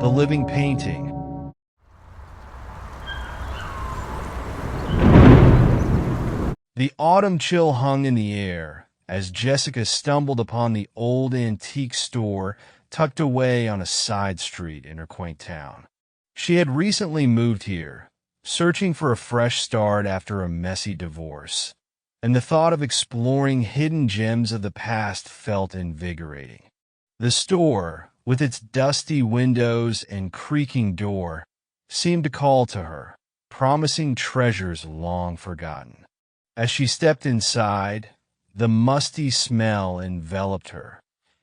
The living painting. The autumn chill hung in the air as Jessica stumbled upon the old antique store tucked away on a side street in her quaint town. She had recently moved here, searching for a fresh start after a messy divorce, and the thought of exploring hidden gems of the past felt invigorating. The store, with its dusty windows and creaking door, seemed to call to her, promising treasures long forgotten. As she stepped inside, the musty smell enveloped her,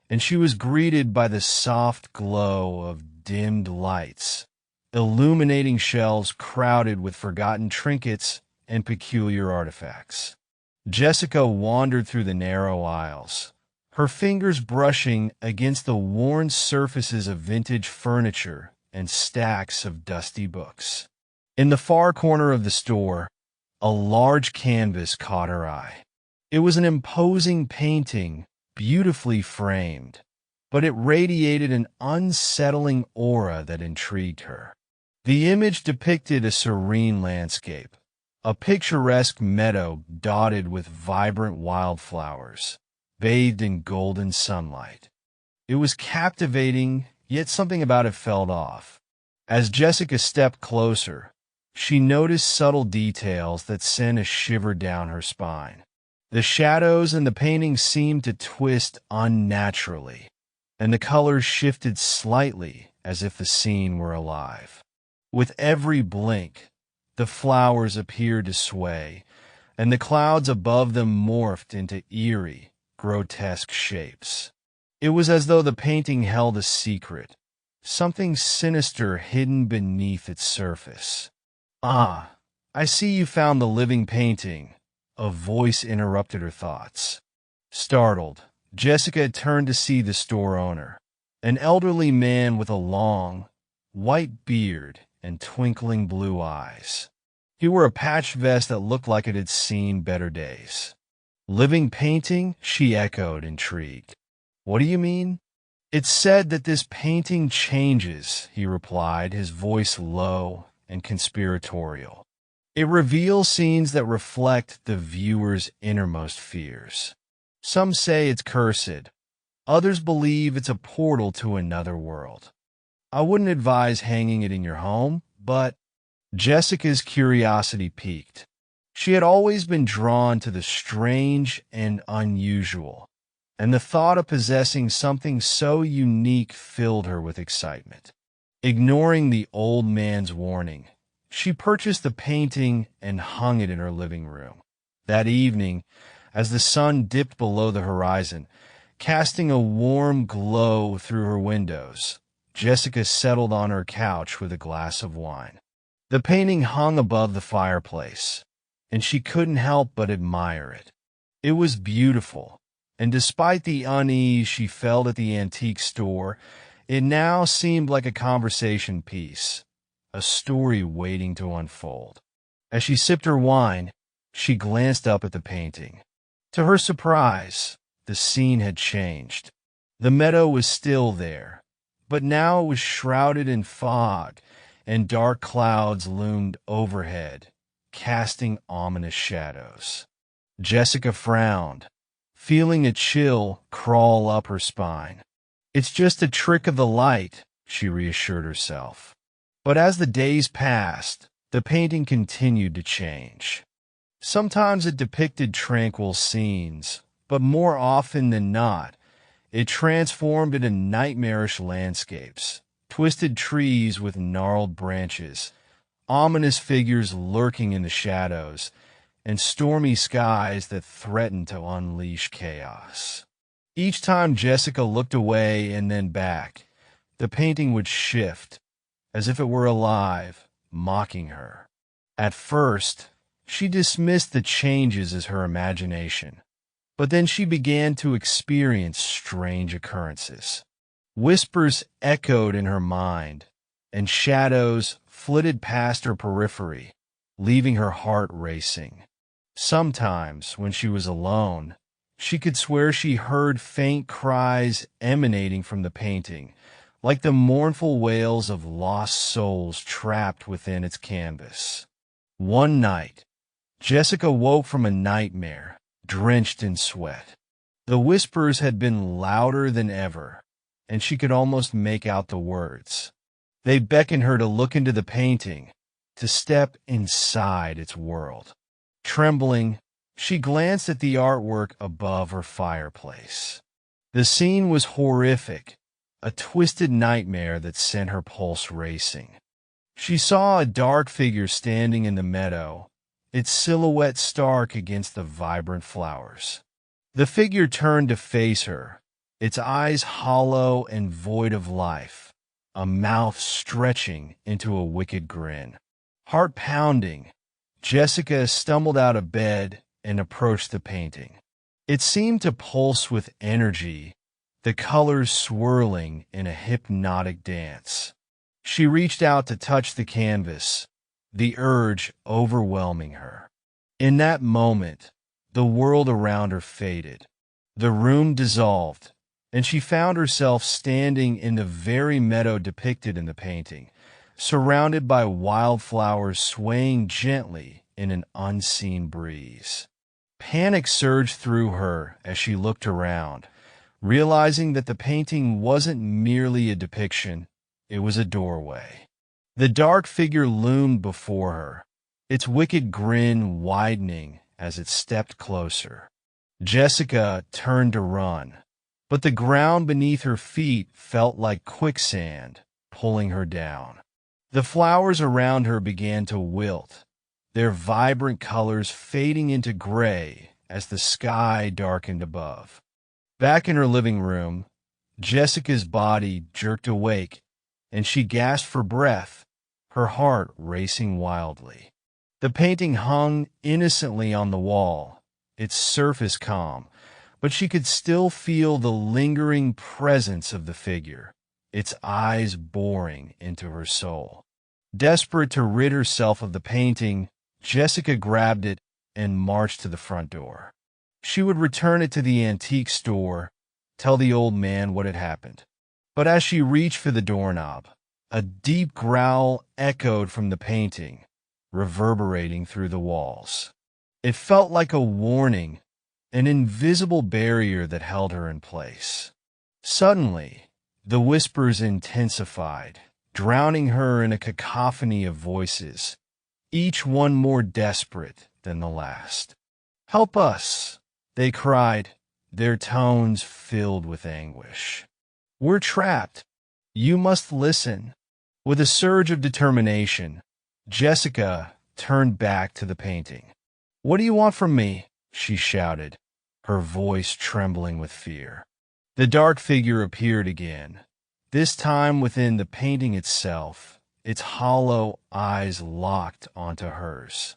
and she was greeted by the soft glow of dimmed lights, illuminating shelves crowded with forgotten trinkets and peculiar artifacts. Jessica wandered through the narrow aisles, her fingers brushing against the worn surfaces of vintage furniture and stacks of dusty books. In the far corner of the store, a large canvas caught her eye. It was an imposing painting, beautifully framed, but it radiated an unsettling aura that intrigued her. The image depicted a serene landscape, a picturesque meadow dotted with vibrant wildflowers, bathed in golden sunlight. It was captivating, yet something about it felt off. As Jessica stepped closer, she noticed subtle details that sent a shiver down her spine. The shadows in the painting seemed to twist unnaturally, and the colors shifted slightly as if the scene were alive. With every blink, the flowers appeared to sway, and the clouds above them morphed into eerie, grotesque shapes. It was as though the painting held a secret, something sinister hidden beneath its surface. "Ah, I see you found the living painting," a voice interrupted her thoughts. Startled, Jessica turned to see the store owner, an elderly man with a long, white beard and twinkling blue eyes. He wore a patched vest that looked like it had seen better days. "Living painting?" she echoed, intrigued. "What do you mean?" "It's said that this painting changes," he replied, his voice low and conspiratorial. "It reveals scenes that reflect the viewer's innermost fears. Some say it's cursed. Others believe it's a portal to another world. I wouldn't advise hanging it in your home, but—" Jessica's curiosity piqued. She had always been drawn to the strange and unusual, and the thought of possessing something so unique filled her with excitement. Ignoring the old man's warning, she purchased the painting and hung it in her living room. That evening, as the sun dipped below the horizon, casting a warm glow through her windows, Jessica settled on her couch with a glass of wine. The painting hung above the fireplace, and she couldn't help but admire it. It was beautiful, and despite the unease she felt at the antique store, it now seemed like a conversation piece, a story waiting to unfold. As she sipped her wine, she glanced up at the painting. To her surprise, the scene had changed. The meadow was still there, but now it was shrouded in fog, and dark clouds loomed overhead, casting ominous shadows. Jessica frowned, feeling a chill crawl up her spine. "It's just a trick of the light," she reassured herself. But as the days passed, the painting continued to change. Sometimes it depicted tranquil scenes, but more often than not, it transformed into nightmarish landscapes, twisted trees with gnarled branches, ominous figures lurking in the shadows, and stormy skies that threatened to unleash chaos. Each time Jessica looked away and then back, the painting would shift, as if it were alive, mocking her. At first, she dismissed the changes as her imagination, but then she began to experience strange occurrences. Whispers echoed in her mind, and shadows flitted past her periphery, leaving her heart racing. Sometimes, when she was alone, she could swear she heard faint cries emanating from the painting, like the mournful wails of lost souls trapped within its canvas. One night, Jessica woke from a nightmare, drenched in sweat. The whispers had been louder than ever, and she could almost make out the words. They beckoned her to look into the painting, to step inside its world. Trembling, she glanced at the artwork above her fireplace. The scene was horrific, a twisted nightmare that sent her pulse racing. She saw a dark figure standing in the meadow, its silhouette stark against the vibrant flowers. The figure turned to face her, its eyes hollow and void of life, a mouth stretching into a wicked grin. Heart pounding, Jessica stumbled out of bed and approached the painting. It seemed to pulse with energy, the colors swirling in a hypnotic dance. She reached out to touch the canvas, the urge overwhelming her. In that moment, the world around her faded. The room dissolved, and she found herself standing in the very meadow depicted in the painting, surrounded by wildflowers swaying gently in an unseen breeze. Panic surged through her as she looked around, realizing that the painting wasn't merely a depiction, it was a doorway. The dark figure loomed before her, its wicked grin widening as it stepped closer. Jessica turned to run, but the ground beneath her feet felt like quicksand, pulling her down. The flowers around her began to wilt, their vibrant colors fading into gray as the sky darkened above. Back in her living room, Jessica's body jerked awake, and she gasped for breath, her heart racing wildly. The painting hung innocently on the wall, its surface calm, but she could still feel the lingering presence of the figure, its eyes boring into her soul. Desperate to rid herself of the painting, Jessica grabbed it and marched to the front door. She would return it to the antique store, tell the old man what had happened. But as she reached for the doorknob, a deep growl echoed from the painting, reverberating through the walls. It felt like a warning, an invisible barrier that held her in place. Suddenly, the whispers intensified, drowning her in a cacophony of voices, each one more desperate than the last. "Help us!" they cried, their tones filled with anguish. "We're trapped. You must listen." With a surge of determination, Jessica turned back to the painting. "What do you want from me?" she shouted, her voice trembling with fear. The dark figure appeared again, this time within the painting itself, its hollow eyes locked onto hers.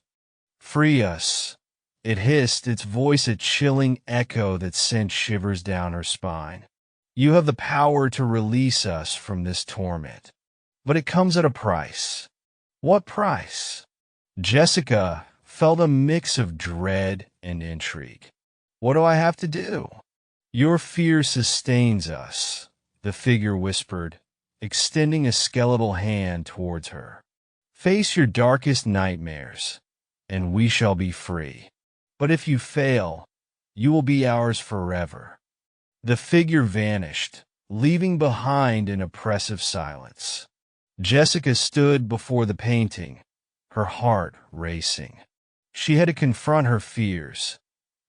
"Free us," it hissed, its voice a chilling echo that sent shivers down her spine. "You have the power to release us from this torment. But it comes at a price." "What price?" Jessica felt a mix of dread and intrigue. "What do I have to do?" "Your fear sustains us," the figure whispered, extending a skeletal hand towards her. "Face your darkest nightmares, and we shall be free. But if you fail, you will be ours forever." The figure vanished, leaving behind an oppressive silence. Jessica stood before the painting, her heart racing. She had to confront her fears.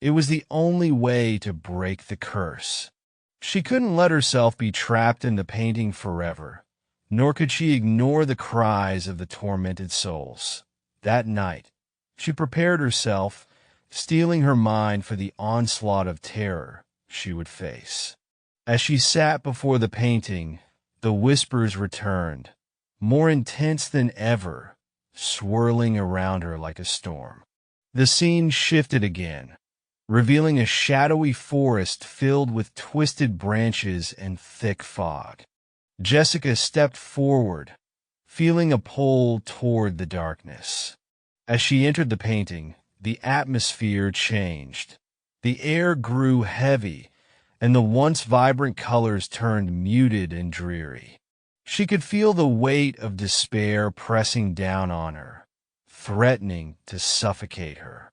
It was the only way to break the curse. She couldn't let herself be trapped in the painting forever, nor could she ignore the cries of the tormented souls. That night, she prepared herself, steeling her mind for the onslaught of terror she would face. As she sat before the painting, the whispers returned, more intense than ever, swirling around her like a storm. The scene shifted again, revealing a shadowy forest filled with twisted branches and thick fog. Jessica stepped forward, feeling a pull toward the darkness. As she entered the painting, the atmosphere changed. The air grew heavy, and the once vibrant colors turned muted and dreary. She could feel the weight of despair pressing down on her, threatening to suffocate her.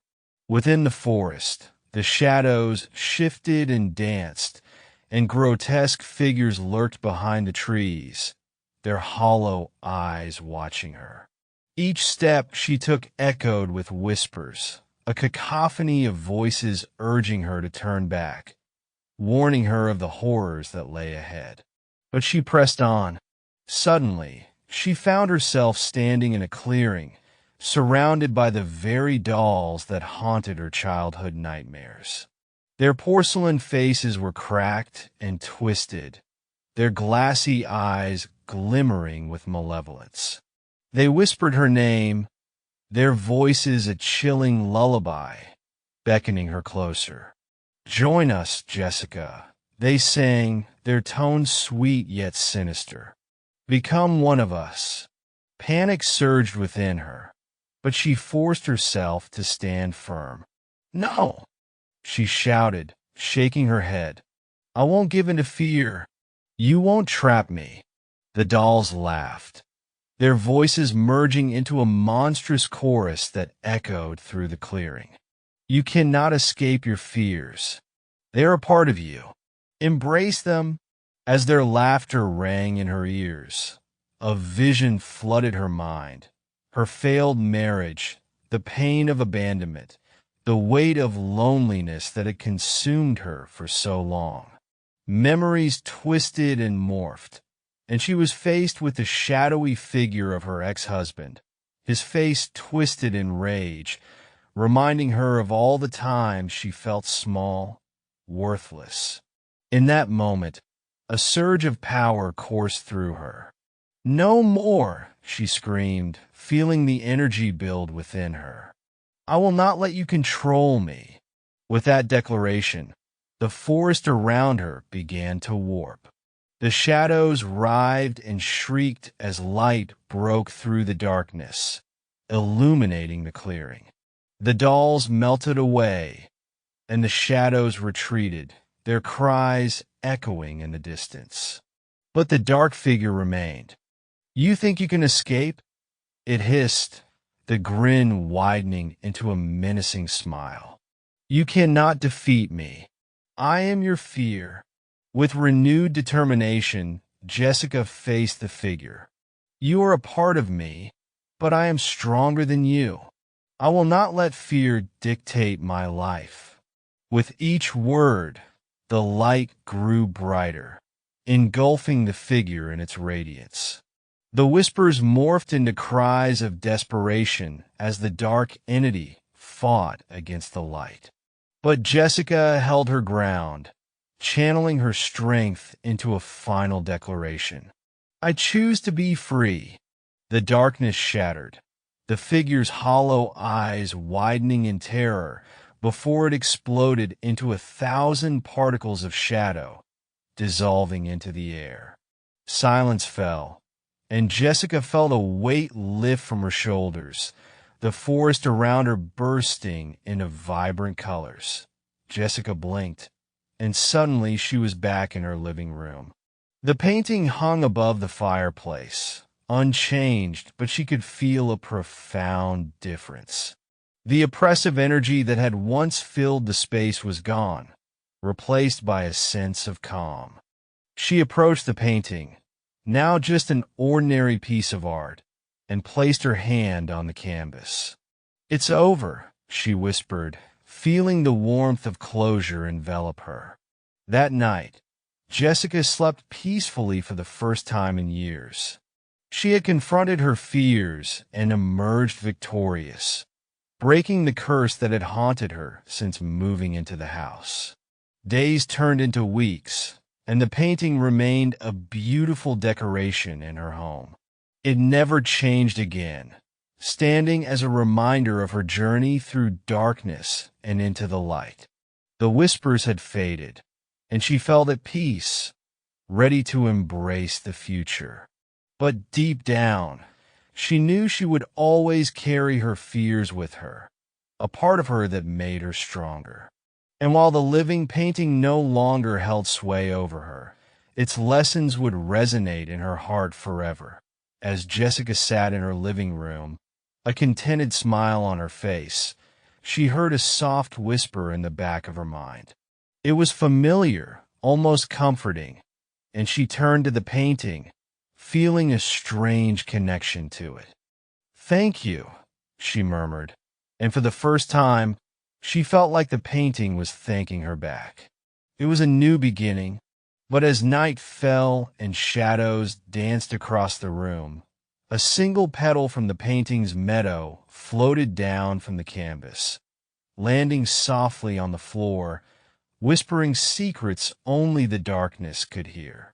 Within the forest, the shadows shifted and danced, and grotesque figures lurked behind the trees, their hollow eyes watching her. Each step she took echoed with whispers, a cacophony of voices urging her to turn back, warning her of the horrors that lay ahead. But she pressed on. Suddenly, she found herself standing in a clearing, surrounded by the very dolls that haunted her childhood nightmares. Their porcelain faces were cracked and twisted, their glassy eyes glimmering with malevolence. They whispered her name, their voices a chilling lullaby, beckoning her closer. "Join us, Jessica," they sang, their tones sweet yet sinister. "Become one of us." Panic surged within her, but she forced herself to stand firm. "No!" she shouted, shaking her head. "I won't give in to fear. You won't trap me." The dolls laughed, their voices merging into a monstrous chorus that echoed through the clearing. "You cannot escape your fears. They are a part of you. Embrace them." As their laughter rang in her ears, a vision flooded her mind. Her failed marriage, the pain of abandonment, the weight of loneliness that had consumed her for so long. Memories twisted and morphed, and she was faced with the shadowy figure of her ex-husband, his face twisted in rage, reminding her of all the times she felt small, worthless. In that moment, a surge of power coursed through her. "No more!" she screamed, feeling the energy build within her. "I will not let you control me." With that declaration, the forest around her began to warp. The shadows writhed and shrieked as light broke through the darkness, illuminating the clearing. The dolls melted away, and the shadows retreated, their cries echoing in the distance. But the dark figure remained. "You think you can escape?" it hissed, the grin widening into a menacing smile. "You cannot defeat me. I am your fear." With renewed determination, Jessica faced the figure. "You are a part of me, but I am stronger than you. I will not let fear dictate my life." With each word, the light grew brighter, engulfing the figure in its radiance. The whispers morphed into cries of desperation as the dark entity fought against the light. But Jessica held her ground, channeling her strength into a final declaration. "I choose to be free." The darkness shattered, the figure's hollow eyes widening in terror before it exploded into 1,000 particles of shadow, dissolving into the air. Silence fell, and Jessica felt a weight lift from her shoulders, the forest around her bursting into vibrant colors. Jessica blinked, and suddenly she was back in her living room. The painting hung above the fireplace, unchanged, but she could feel a profound difference. The oppressive energy that had once filled the space was gone, replaced by a sense of calm. She approached the painting, now just an ordinary piece of art, and placed her hand on the canvas. "It's over," she whispered, feeling the warmth of closure envelop her. That night, Jessica slept peacefully for the first time in years. She had confronted her fears and emerged victorious, breaking the curse that had haunted her since moving into the house. Days turned into weeks, and the painting remained a beautiful decoration in her home. It never changed again, standing as a reminder of her journey through darkness and into the light. The whispers had faded, and she felt at peace, ready to embrace the future. But deep down, she knew she would always carry her fears with her, a part of her that made her stronger. And while the living painting no longer held sway over her, Its lessons would resonate in her heart forever. As Jessica sat in her living room, a contented smile on her face, she heard a soft whisper in the back of her mind. It was familiar, almost comforting, and she turned to the painting, feeling a strange connection to it. "Thank you," she murmured, and for the first time, she felt like the painting was thanking her back. It was a new beginning, but as night fell and shadows danced across the room, a single petal from the painting's meadow floated down from the canvas, landing softly on the floor, whispering secrets only the darkness could hear.